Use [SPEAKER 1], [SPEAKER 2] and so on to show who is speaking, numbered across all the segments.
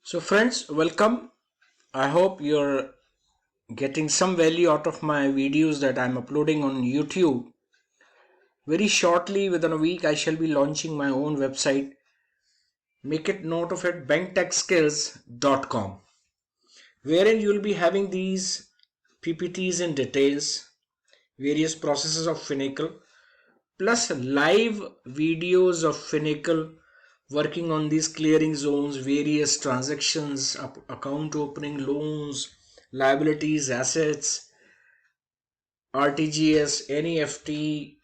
[SPEAKER 1] So friends, welcome. I hope you're getting some value out of my videos that I'm uploading on YouTube. Very shortly, within a week, I shall be launching my own website. Make it note of it, banktechskills.com, wherein you'll be having these PPTs in details, various processes of Finacle, plus live videos of Finacle working on these clearing zones, various transactions, account opening, loans, liabilities, assets, RTGS, NEFT,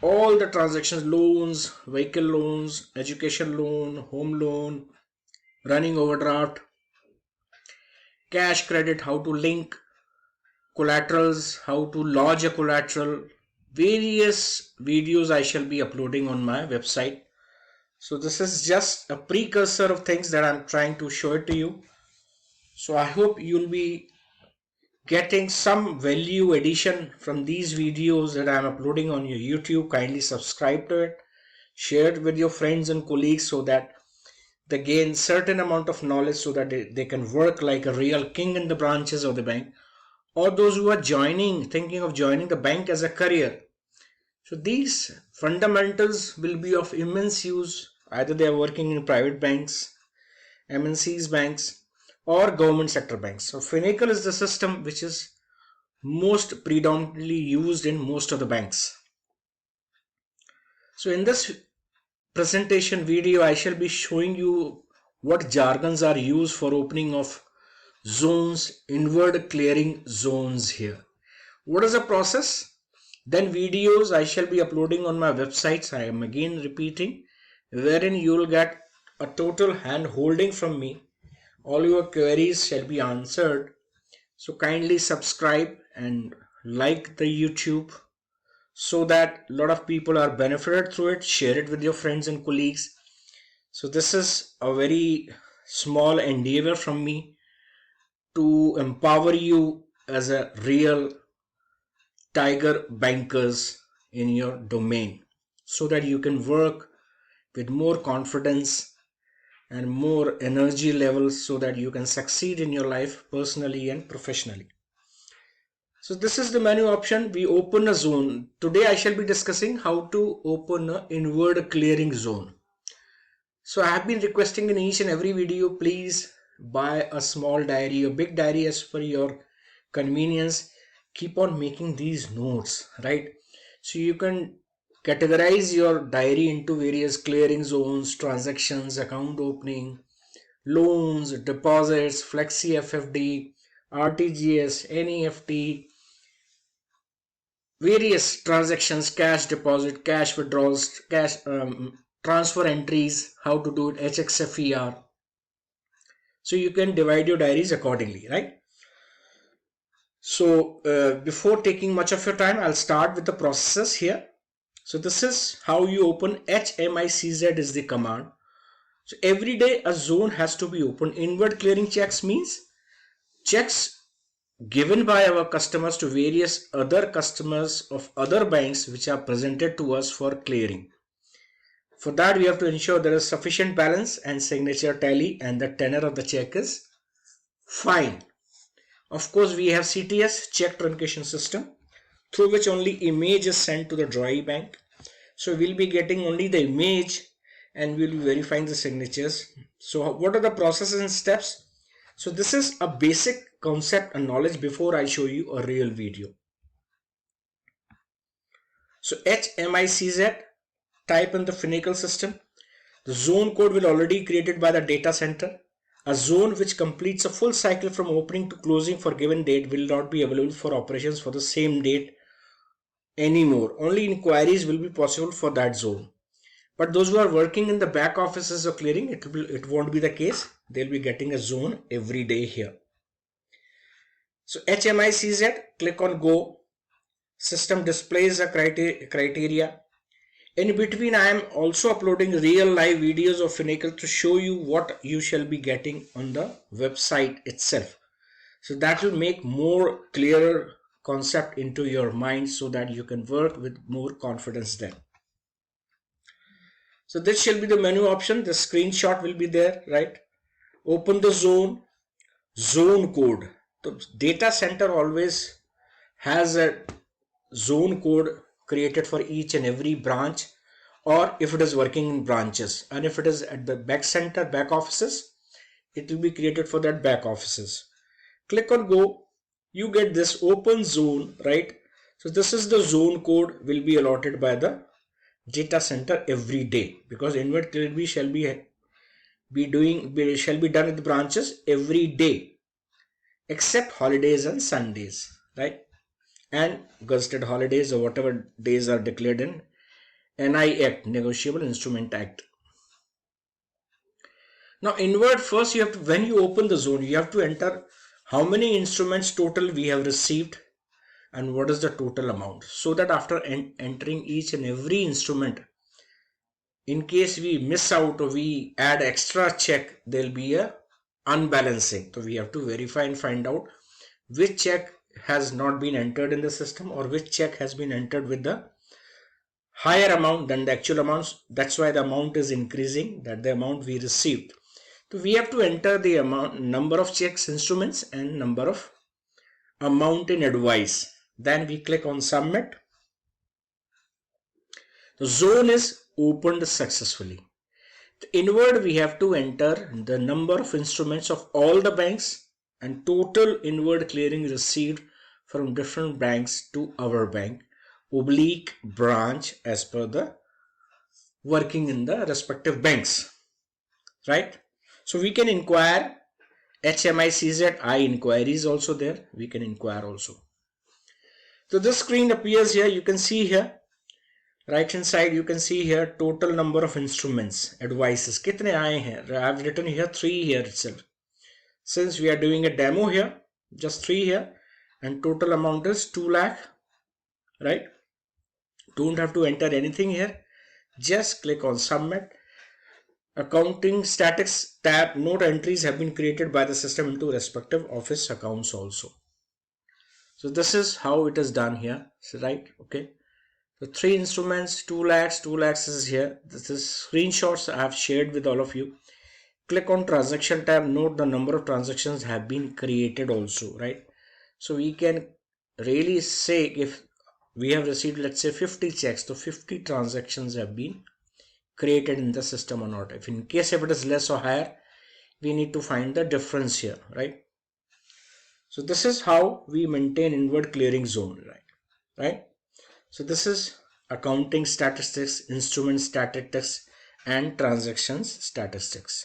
[SPEAKER 1] all the transactions, loans, vehicle loans, education loan, home loan, running overdraft, cash credit, how to link collaterals, how to lodge a collateral, various videos I shall be uploading on my website. So this is just a precursor of things that I'm trying to show it to you. So I hope you'll be getting some value addition from these videos that I'm uploading on your YouTube. Kindly subscribe to it, share it with your friends and colleagues so that they gain certain amount of knowledge so that they can work like a real king in the branches of the bank, or those who are thinking of joining the bank as a career. So these fundamentals will be of immense use. Either they are working in private banks, MNCs banks, or government sector banks. So Finacle is the system which is most predominantly used in most of the banks. So in this presentation video, I shall be showing you what jargons are used for opening of zones, inward clearing zones here. What is the process? Then videos I shall be uploading on my websites. I am again repeating, wherein you will get a total hand holding from me. All your queries shall be answered. So kindly subscribe and like the YouTube so that a lot of people are benefited through it. Share it with your friends and colleagues. So this is a very small endeavor from me to empower you as a real tiger bankers in your domain so that you can work with more confidence and more energy levels so that you can succeed in your life personally and professionally. So this is the menu option. We open a zone. Today I shall be discussing how to open an inward clearing zone. So I have been requesting in each and every video, please buy a small diary, a big diary as per your convenience. Keep on making these notes, right? So you can categorize your diary into various clearing zones, transactions, account opening, loans, deposits, flexi FFD, RTGS, NEFT, various transactions, cash deposit, cash withdrawals, cash transfer entries, how to do it, HXFER. So you can divide your diaries accordingly, right? So before taking much of your time, I'll start with the processes here. So this is how you open. HMICZ is the command. So every day a zone has to be opened. Inward clearing checks means checks given by our customers to various other customers of other banks which are presented to us for clearing. For that, we have to ensure there is sufficient balance and signature tally and the tenor of the check is fine. Of course, we have CTS, check truncation system, through which only image is sent to the drawee bank. So we'll be getting only the image and we'll be verifying the signatures. So what are the processes and steps? So this is a basic concept and knowledge before I show you a real video. So HMICZ, type in the Finacle system. The zone code will already created by the data center. A zone which completes a full cycle from opening to closing for given date will not be available for operations for the same date anymore. Only inquiries will be possible for that zone. But those who are working in the back offices of clearing, it won't be the case. They'll be getting a zone every day here. So HMICZ, click on go. System displays a criteria. In between, I am also uploading real live videos of Finacle to show you what you shall be getting on the website itself. So that will make more clearer concept into your mind so that you can work with more confidence then. So this shall be the menu option. The screenshot will be there, right? Open the zone code. The data center always has a zone code created for each and every branch, or if it is working in branches, and if it is at the back offices, it will be created for that back offices. Click on go, you get this open zone, right? So this is the zone code will be allotted by the data center every day, because invert clearing shall be done at the branches every day except holidays and Sundays, right? And gazetted holidays or whatever days are declared in NI Act, Negotiable Instrument Act. Now invert, first you have to, when you open the zone, you have to enter how many instruments total we have received and what is the total amount, so that after entering each and every instrument, in case we miss out or we add extra check, there will be a unbalancing. So we have to verify and find out which check has not been entered in the system or which check has been entered with the higher amount than the actual amounts. That's why the amount is increasing, that the amount we received. So we have to enter the amount, number of checks, instruments, and number of amount in advice. Then we click on submit. The zone is opened successfully. The inward, we have to enter the number of instruments of all the banks and total inward clearing received from different banks to our bank oblique branch as per the working in the respective banks, right? So we can inquire HMICZ, I inquiries also there, we can inquire also. So this screen appears here, you can see here, right hand side, you can see here total number of instruments, advices. Kitne aaye hain? I have written here 3 here itself. Since we are doing a demo here, just 3 here, and total amount is 2 lakh, right? Don't have to enter anything here. Just click on submit. Accounting statics tab, note entries have been created by the system into respective office accounts also. So this is how it is done here, so right? Okay. So 3 instruments, 2 lakhs is here. This is screenshots I have shared with all of you. Click on transaction tab, note the number of transactions have been created also, right? So we can really say if we have received, let's say 50 checks, so 50 transactions have been created in the system or not. If in case if it is less or higher, we need to find the difference here, right? So this is how we maintain inward clearing zone, right? So this is accounting statistics, instrument statistics, and transactions statistics.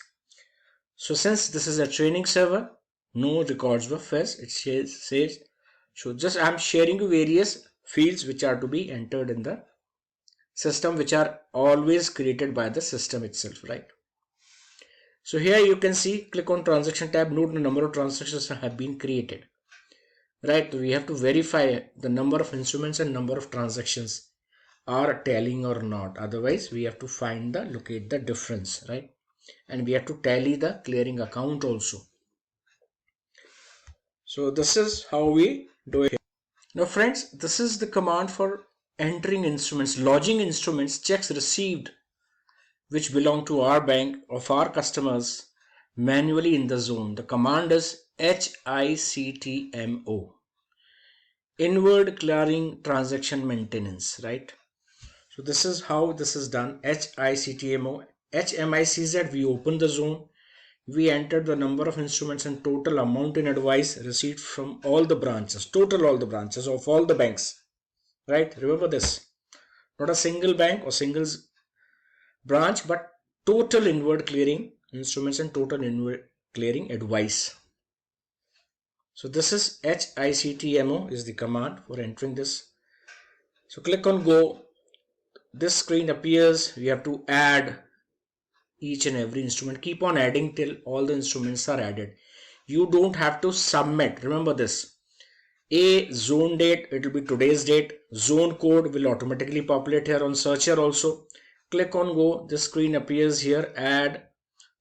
[SPEAKER 1] So since this is a training server, no records were fetched. It says, so just I'm sharing you various fields which are to be entered in the system, which are always created by the system itself, right? So here you can see, click on transaction tab, note the number of transactions have been created, right? We have to verify the number of instruments and number of transactions are tallying or not. Otherwise we have to find the, locate the difference, right? And we have to tally the clearing account also. So this is how we do it. Now friends, this is the command for entering instruments, lodging instruments, checks received which belong to our bank of our customers manually in the zone. The command is HICTMO, inward clearing transaction maintenance, right? So this is how this is done. HICTMO, HMICZ, we open the zone, we enter the number of instruments and total amount in advice received from all the branches, total all the branches of all the banks, right? Remember this, not a single bank or single branch, but total inward clearing instruments and total inward clearing advice. So this is HICTMO is the command for entering this. So click on go. This screen appears. We have to add each and every instrument. Keep on adding till all the instruments are added. You don't have to submit. Remember this. A zone date, it will be today's date. Zone code will automatically populate here on searcher also. Click on go. This screen appears here. Add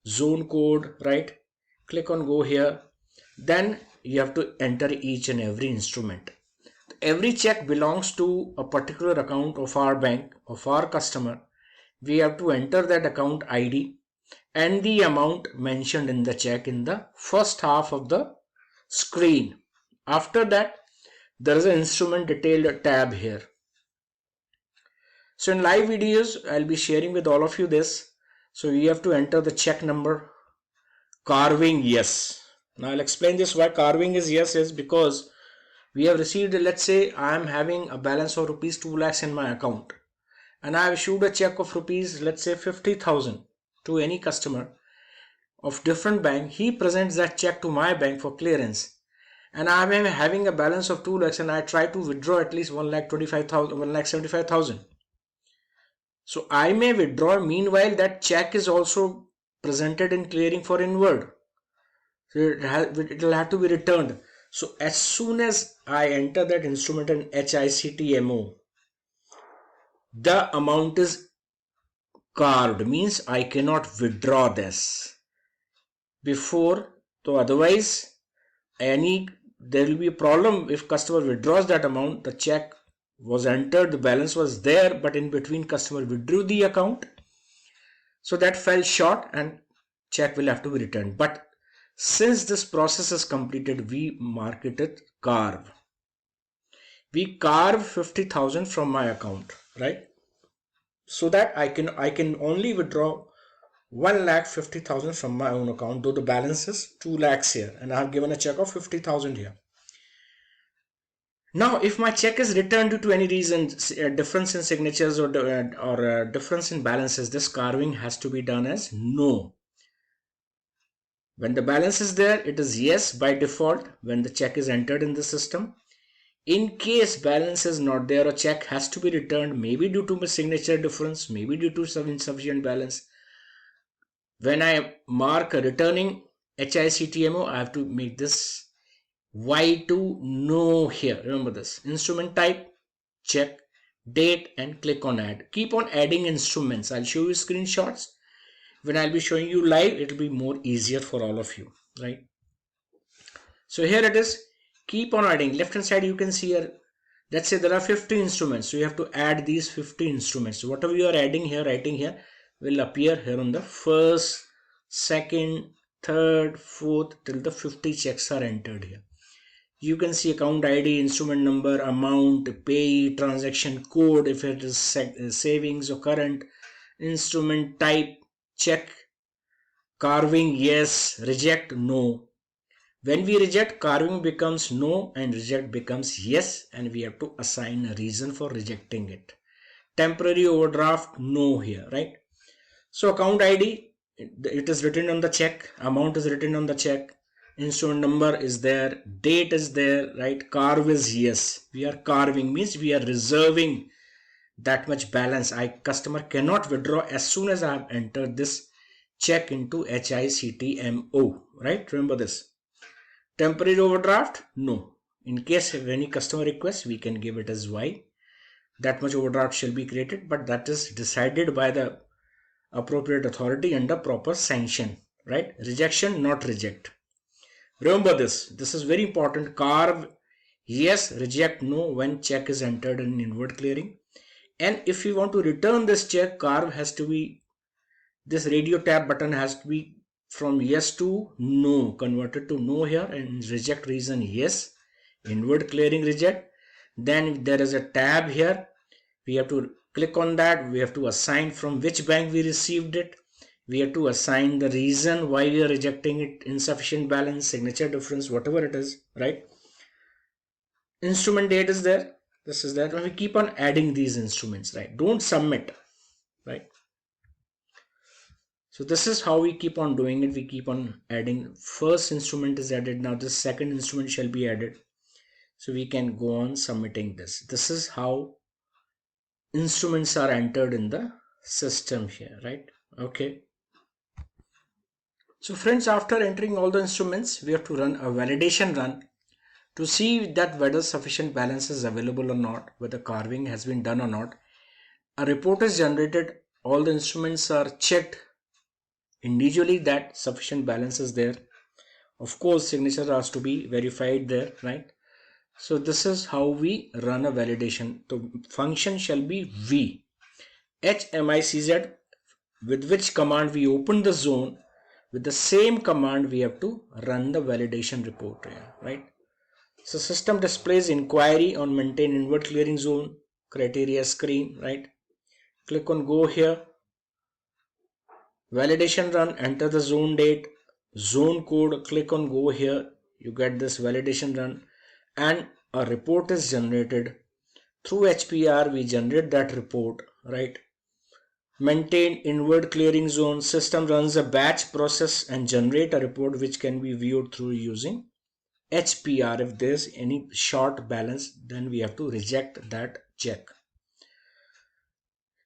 [SPEAKER 1] zone code, right? Click on go here. Then you have to enter each and every instrument. Every check belongs to a particular account of our bank, of our customer. We have to enter that account ID and the amount mentioned in the check in the first half of the screen. After that, there is an instrument detailed tab here. So in live videos, I'll be sharing with all of you this. So you have to enter the check number, carving yes. Now I'll explain this why carving is yes is because we have received, let's say I am having a balance of rupees 2 lakhs in my account and I have issued a check of rupees, let's say 50,000 to any customer of different bank. He presents that check to my bank for clearance and I am having a balance of 2 lakhs and I try to withdraw at least 1,25,000, 1,75,000. So I may withdraw, meanwhile that check is also presented in clearing for inward. So it will have to be returned. So as soon as I enter that instrument in HICTMO, the amount is carved, means I cannot withdraw this before. So otherwise there will be a problem if customer withdraws that amount. The check was entered, the balance was there, but in between customer withdrew the account, so that fell short and check will have to be returned. But since this process is completed, we mark it as carve. We carve 50,000 from my account, right? So that I can only withdraw 1,50,000 from my own account, though the balance is 2 lakhs here and I have given a check of 50,000 here. Now, if my check is returned due to any reason, difference in signatures or difference in balances, this carving has to be done as no. When the balance is there, it is yes by default when the check is entered in the system. In case balance is not there or check has to be returned, maybe due to signature difference, maybe due to some insufficient balance, when I mark a returning HICTMO, I have to make this Y2 no here. Remember this. Instrument type, check, date and click on add. Keep on adding instruments. I'll show you screenshots. When I'll be showing you live, it will be more easier for all of you, right? So here it is. Keep on adding. Left hand side you can see here, let's say there are 50 instruments. So you have to add these 50 instruments. So whatever you are adding here, writing here, will appear here on the first, second, third, fourth till the 50 checks are entered here. You can see account ID, instrument number, amount, pay, transaction code, if it is savings or current, instrument type, check, carving yes, reject no. When we reject, carving becomes no and reject becomes yes, and we have to assign a reason for rejecting it. Temporary overdraft, no here, right? So account ID, it is written on the check, amount is written on the check, instrument number is there, date is there, right? Carve is yes. We are carving means we are reserving that much balance. Customer cannot withdraw as soon as I have entered this check into HICTMO, right? Remember this. Temporary overdraft, no. In case of any customer request, we can give it as Y. That much overdraft shall be created, but that is decided by the appropriate authority under proper sanction, right? Rejection, not reject. Remember this. This is very important. Carve yes, reject no when check is entered in inward clearing. And if you want to return this check, carve has to be, this radio tab button has to be from yes to no, converted to no here, and reject reason yes, inward clearing reject. Then there is a tab here, we have to click on that, we have to assign from which bank we received it, we have to assign the reason why we are rejecting it, insufficient balance, signature difference, whatever it is, right? Instrument date is there, this is that. We keep on adding these instruments, right? Don't submit, right? So this is how we keep on doing it. We keep on adding. First instrument is added. Now this second instrument shall be added. So we can go on submitting this. This is how instruments are entered in the system here, right? Okay. So friends, after entering all the instruments, we have to run a validation run to see that whether sufficient balance is available or not, whether carving has been done or not. A report is generated. All the instruments are checked individually that sufficient balance is there. Of course, signature has to be verified there, right? So this is how we run a validation. The function shall be V. HMICZ with which command we open the zone, with the same command we have to run the validation report here, right? So system displays inquiry on maintain invert clearing zone criteria screen, right? Click on go here, validation run, enter the zone date, zone code, click on go here, you get this validation run and a report is generated. Through HPR we generate that report, right? Maintain invert clearing zone, system runs a batch process and generate a report which can be viewed through using HPR. If there's any short balance, then we have to reject that check.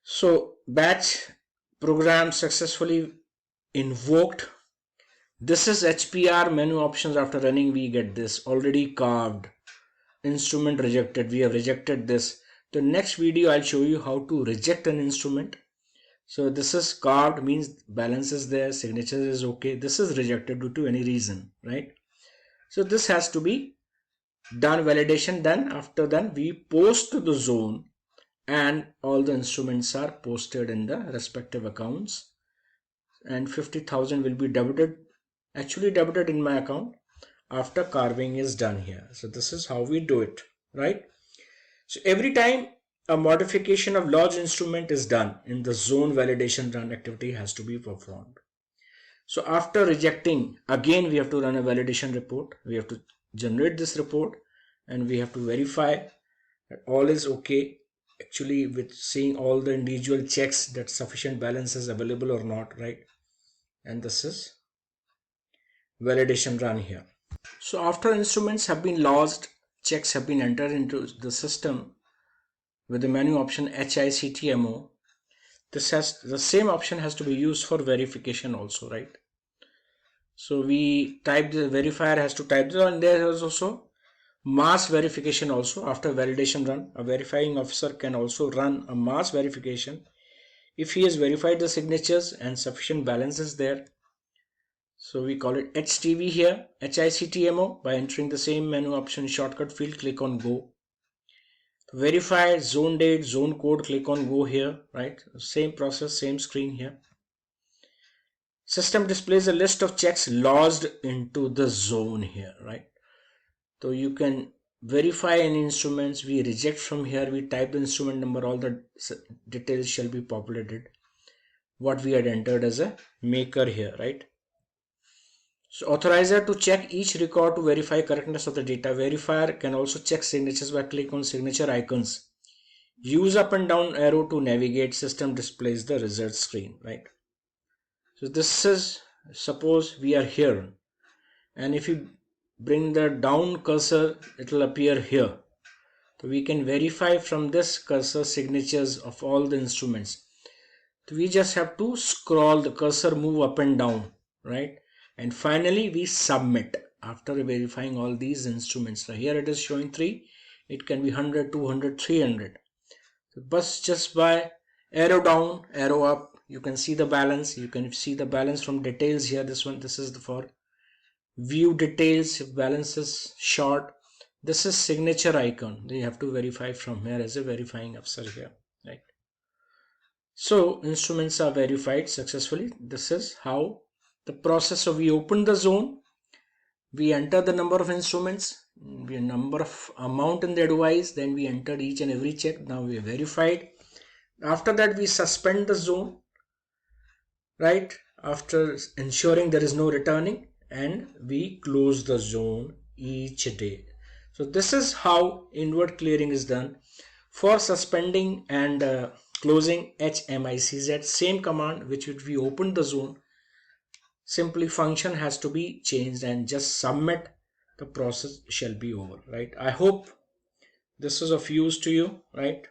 [SPEAKER 1] So batch program successfully invoked. This is HPR menu options. After running we get this already carved instrument rejected. We have rejected this. The next video I'll show you how to reject an instrument. So this is carved, means balance is there, signature is okay. This is rejected due to any reason, right? So this has to be done validation. Then after that we post to the zone and all the instruments are posted in the respective accounts and 50,000 will be debited, actually debited in my account after carving is done here. So this is how we do it, right? So every time a modification of large instrument is done in the zone, validation run activity has to be performed. So after rejecting, again we have to run a validation report. We have to generate this report and we have to verify that all is okay, actually with seeing all the individual checks that sufficient balance is available or not, right? And this is validation run here. So after instruments have been lost, checks have been entered into the system with the menu option HICTMO. This has the same option has to be used for verification also, right? So we type the verifier has to type this, and there is also mass verification also. After validation run, a verifying officer can also run a mass verification if he has verified the signatures and sufficient balance is there. So we call it HTV here, HICTMO. By entering the same menu option shortcut field, click on go. Verify zone date, zone code, click on go here, right? Same process, same screen here. System displays a list of checks logged into the zone here, right? So you can verify any instruments. We reject from here, we type the instrument number, all the details shall be populated what we had entered as a maker here, right? So authorizer to check each record to verify correctness of the data. Verifier can also check signatures by clicking on signature icons. Use up and down arrow to navigate. System displays the result screen, right? So this is, suppose we are here and if you bring the down cursor, it will appear here. So we can verify from this cursor signatures of all the instruments. So we just have to scroll the cursor, move up and down, right? And finally we submit after verifying all these instruments. So here it is showing 3, it can be 100, 200, 300. So but just by arrow down, arrow up, you can see the balance. You can see the balance from details here. This one, this is for view details. If balance is short, this is signature icon. They have to verify from here as a verifying officer here, right? So instruments are verified successfully. This is how the process. So we open the zone, we enter the number of instruments, we number of amount in the device, then we entered each and every check. Now we are verified. After that we suspend the zone, right? After ensuring there is no returning, and we close the zone each day. So this is how invert clearing is done. For suspending and closing HMICZ, same command which we opened the zone, simply function has to be changed and just submit, the process shall be over, right? I hope this is of use to you, right?